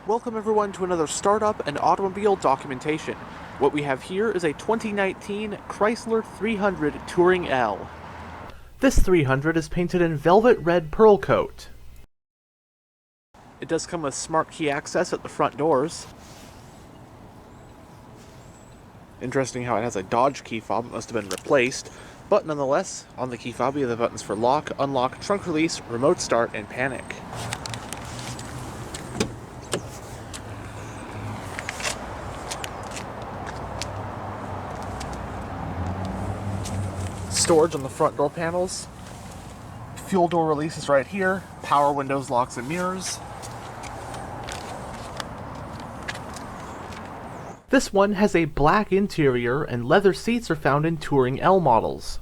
Welcome everyone to another startup and automobile documentation. What we have here is a 2019 Chrysler 300 Touring L. This 300 is painted in velvet red pearl coat. It does come with smart key access at the front doors. Interesting how it has a Dodge key fob. It must have been replaced. But nonetheless, on the key fob you have the buttons for lock, unlock, trunk release, remote start, and panic. Storage on the front door panels. Fuel door release is right here. Power windows, locks, and mirrors. This one has a black interior, and leather seats are found in Touring L models.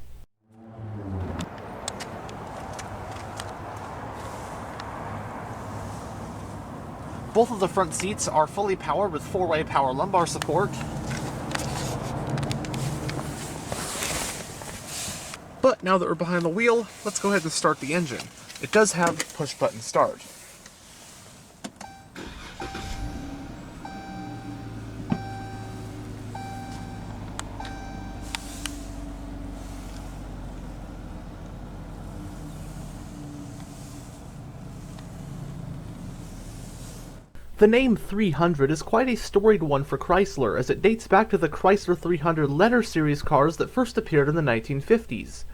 Both of the front seats are fully powered with 4-way power lumbar support. But now that we're behind the wheel, let's go ahead and start the engine. It does have push-button start. The name 300 is quite a storied one for Chrysler, as it dates back to the Chrysler 300 letter series cars that first appeared in the 1950s.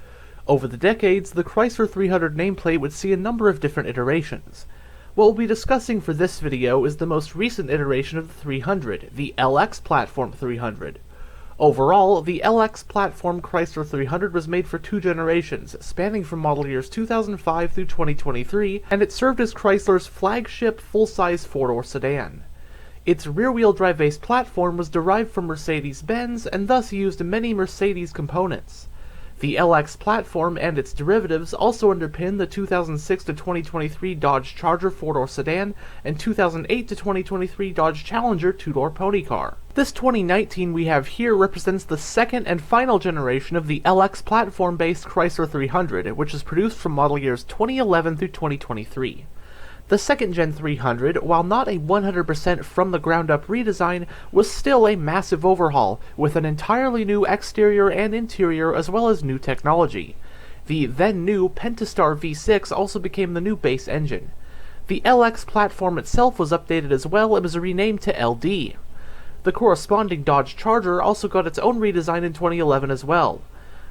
Over the decades, the Chrysler 300 nameplate would see a number of different iterations. What we'll be discussing for this video is the most recent iteration of the 300, the LX Platform 300. Overall, the LX Platform Chrysler 300 was made for 2 generations, spanning from model years 2005 through 2023, and it served as Chrysler's flagship full-size 4-door sedan. Its rear-wheel drive-based platform was derived from Mercedes-Benz and thus used many Mercedes components. The LX platform and its derivatives also underpin the 2006 to 2023 Dodge Charger 4-door sedan and 2008 to 2023 Dodge Challenger 2-door pony car. This 2019 we have here represents the second and final generation of the LX platform-based Chrysler 300, which is produced from model years 2011 through 2023. The second Gen 300, while not a 100% from-the-ground-up redesign, was still a massive overhaul, with an entirely new exterior and interior as well as new technology. The then-new Pentastar V6 also became the new base engine. The LX platform itself was updated as well and was renamed to LD. The corresponding Dodge Charger also got its own redesign in 2011 as well.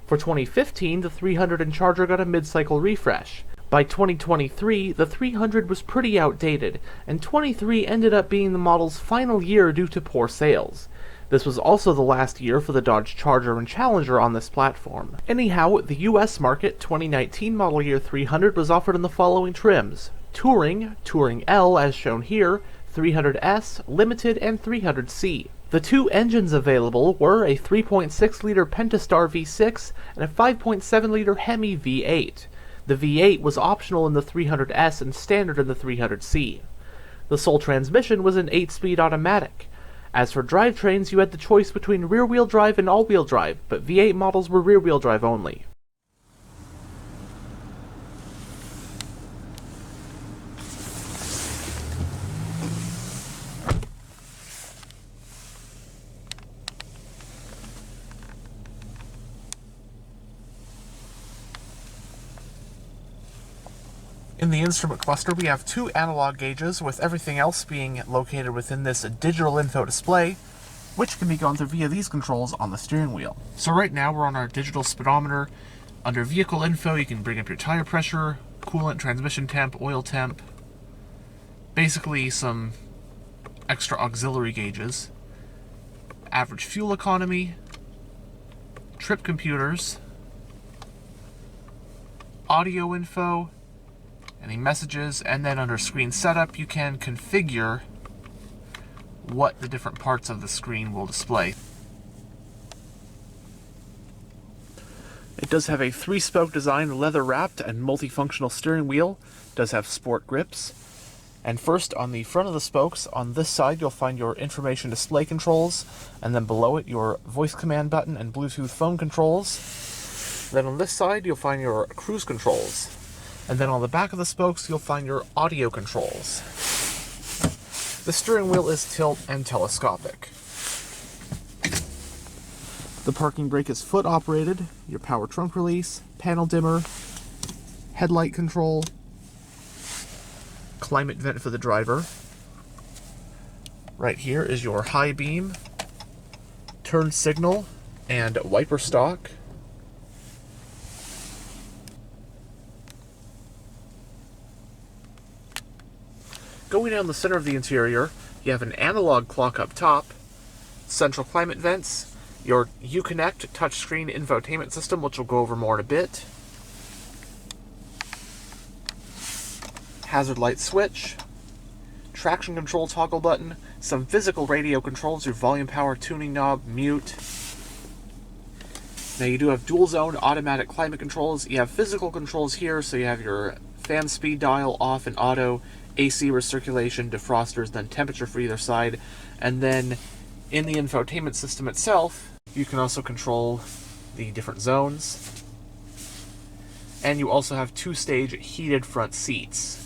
For 2015, the 300 and Charger got a mid-cycle refresh. By 2023, the 300 was pretty outdated, and 23 ended up being the model's final year due to poor sales. This was also the last year for the Dodge Charger and Challenger on this platform. Anyhow, the US market 2019 model year 300 was offered in the following trims: Touring, Touring L as shown here, 300S, Limited, and 300C. The 2 engines available were a 3.6-liter Pentastar V6 and a 5.7-liter Hemi V8. The V8 was optional in the 300S and standard in the 300C. The sole transmission was an 8-speed automatic. As for drivetrains, you had the choice between rear-wheel drive and all-wheel drive, but V8 models were rear-wheel drive only. In the instrument cluster, we have 2 analog gauges, with everything else being located within this digital info display, which can be gone through via these controls on the steering wheel. So right now we're on our digital speedometer. Under vehicle info, you can bring up your tire pressure, coolant, transmission temp, oil temp, basically some extra auxiliary gauges, average fuel economy, trip computers, audio info, any messages, and then under screen setup you can configure what the different parts of the screen will display. It does have a 3-spoke design, leather-wrapped and multifunctional steering wheel. It does have sport grips. And first, on the front of the spokes, on this side you'll find your information display controls, and then below it your voice command button and Bluetooth phone controls. Then on this side you'll find your cruise controls. And then on the back of the spokes, you'll find your audio controls. The steering wheel is tilt and telescopic. The parking brake is foot operated, your power trunk release, panel dimmer, headlight control, climate vent for the driver. Right here is your high beam, turn signal, and wiper stalk. Going down the center of the interior, you have an analog clock up top, central climate vents, your UConnect touchscreen infotainment system, which we'll go over more in a bit, hazard light switch, traction control toggle button, some physical radio controls, your volume, power, tuning knob, mute. Now you do have dual zone automatic climate controls. You have physical controls here, so you have your fan speed dial off and auto, AC recirculation, defrosters, then temperature for either side. And then in the infotainment system itself, you can also control the different zones. And you also have two-stage heated front seats.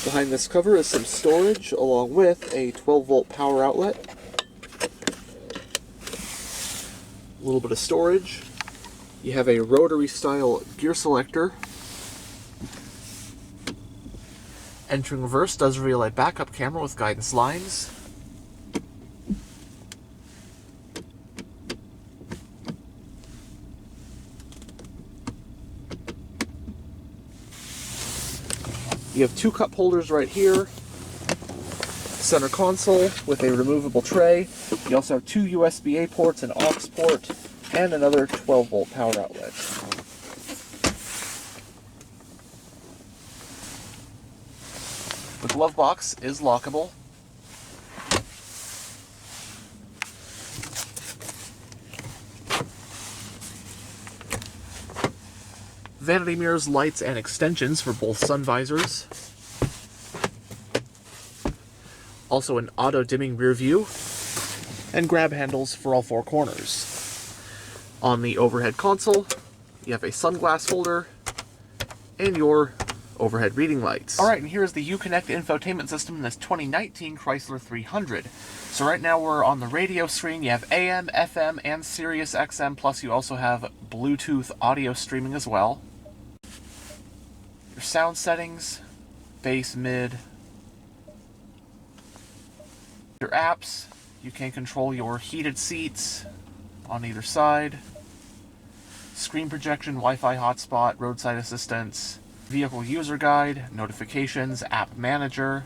Behind this cover is some storage along with a 12-volt power outlet. A little bit of storage. You have a rotary style gear selector. Entering reverse does reveal a backup camera with guidance lines. You have two cup holders right here. Center console with a removable tray. You also have two USB-A ports, an aux port, and another 12-volt power outlet. The glove box is lockable. Vanity mirrors, lights, and extensions for both sun visors. Also an auto-dimming rear view, and grab handles for all four corners. On the overhead console, you have a sunglass holder, and your overhead reading lights. Alright, and here's the UConnect infotainment system in this 2019 Chrysler 300. So right now we're on the radio screen. You have AM, FM, and Sirius XM, plus you also have Bluetooth audio streaming as well. Your sound settings, bass, mid. Your apps, you can control your heated seats on either side, screen projection, Wi-Fi hotspot, roadside assistance, vehicle user guide, notifications, app manager.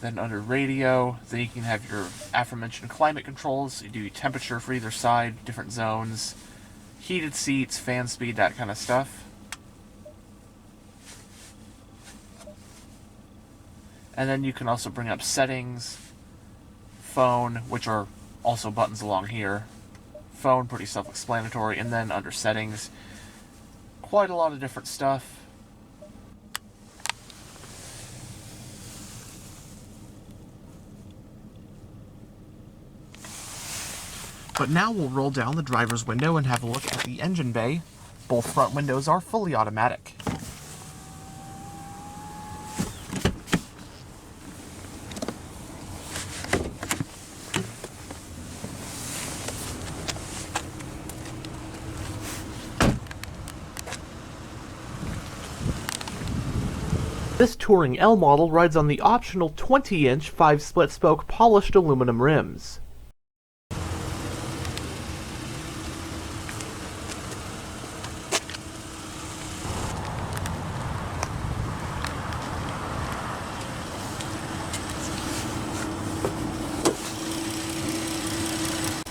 Then under radio, then you can have your aforementioned climate controls. You do temperature for either side, different zones, heated seats, fan speed, that kind of stuff. And then you can also bring up settings, phone, which are also buttons along here. Phone, pretty self-explanatory. And then under settings, quite a lot of different stuff. But now we'll roll down the driver's window and have a look at the engine bay. Both front windows are fully automatic. This Touring L model rides on the optional 20-inch 5-split-spoke polished aluminum rims.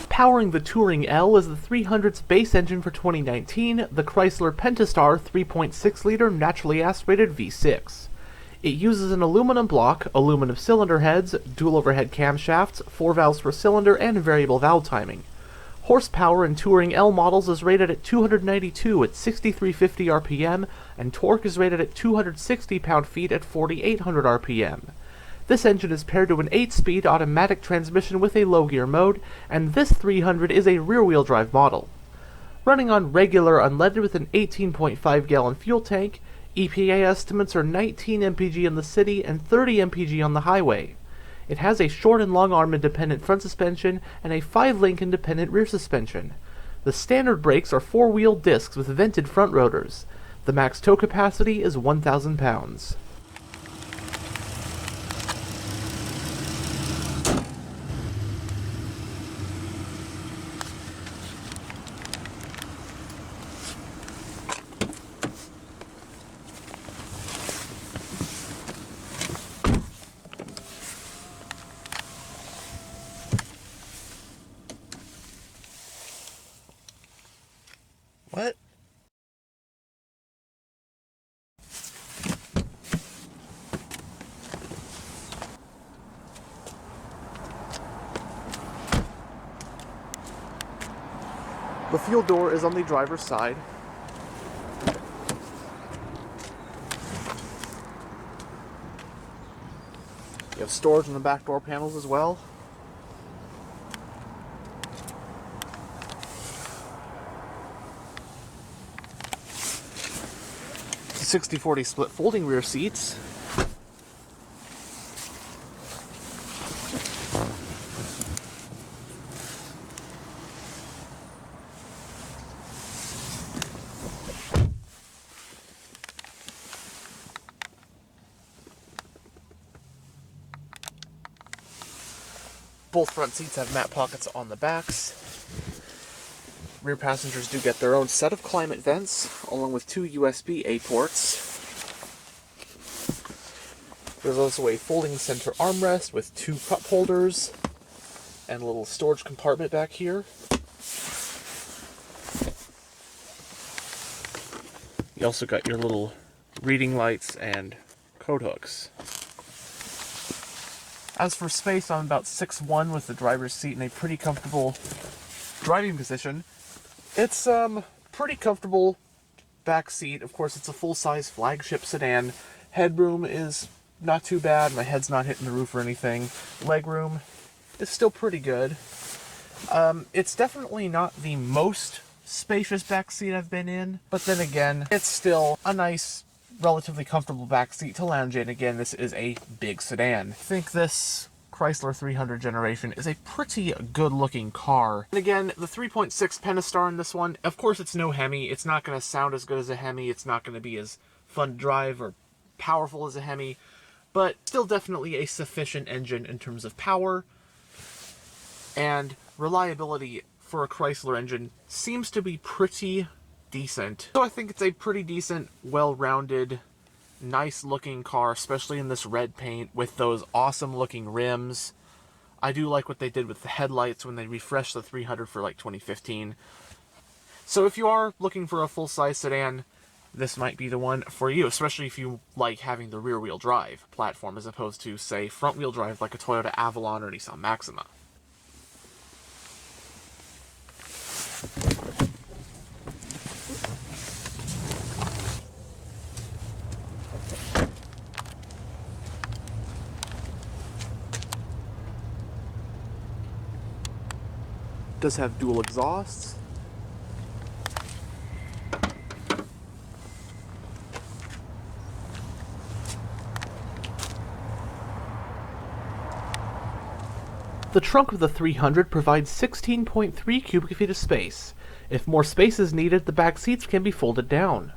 Powering the Touring L is the 300's base engine for 2019, the Chrysler Pentastar 3.6-liter naturally aspirated V6. It uses an aluminum block, aluminum cylinder heads, dual overhead camshafts, 4 valves per cylinder, and variable valve timing. Horsepower in Touring L models is rated at 292 at 6,350 RPM, and torque is rated at 260 pound-feet at 4,800 RPM. This engine is paired to an 8-speed automatic transmission with a low-gear mode, and this 300 is a rear-wheel drive model. Running on regular unleaded with an 18.5-gallon fuel tank, EPA estimates are 19 mpg in the city and 30 mpg on the highway. It has a short and long arm independent front suspension and a 5-link independent rear suspension. The standard brakes are 4-wheel discs with vented front rotors. The max tow capacity is 1,000 pounds. What? The fuel door is on the driver's side. You have storage on the back door panels as well. It's a 60-40 split folding rear seats. Both front seats have mat pockets on the backs. Rear passengers do get their own set of climate vents, along with 2 USB-A ports. There's also a folding center armrest with 2 cup holders and a little storage compartment back here. You also got your little reading lights and coat hooks. As for space, I'm about 6'1" with the driver's seat in a pretty comfortable driving position. It's pretty comfortable back seat. Of course, it's a full-size flagship sedan. Headroom is not too bad. My head's not hitting the roof or anything. Legroom is still pretty good. It's definitely not the most spacious back seat I've been in, but then again, it's still a nice, relatively comfortable back seat to lounge in. Again, this is a big sedan. I think this Chrysler 300 generation is a pretty good looking car. And again, the 3.6 Pentastar in this one, of course it's no Hemi. It's not going to sound as good as a Hemi. It's not going to be as fun to drive or powerful as a Hemi, but still definitely a sufficient engine in terms of power, and reliability for a Chrysler engine seems to be pretty decent. So I think it's a pretty decent, well-rounded, nice-looking car, especially in this red paint with those awesome-looking rims. I do like what they did with the headlights when they refreshed the 300 for like 2015. So if you are looking for a full-size sedan, this might be the one for you, especially if you like having the rear-wheel drive platform as opposed to, say, front-wheel drive like a Toyota Avalon or Nissan Maxima. Does have dual exhausts. The trunk of the 300 provides 16.3 cubic feet of space. If more space is needed, the back seats can be folded down.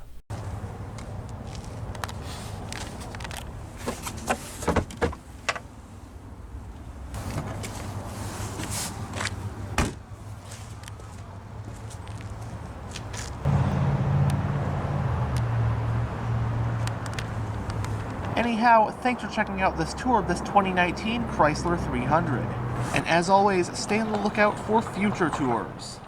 Anyhow, thanks for checking out this tour of this 2019 Chrysler 300. And as always, stay on the lookout for future tours.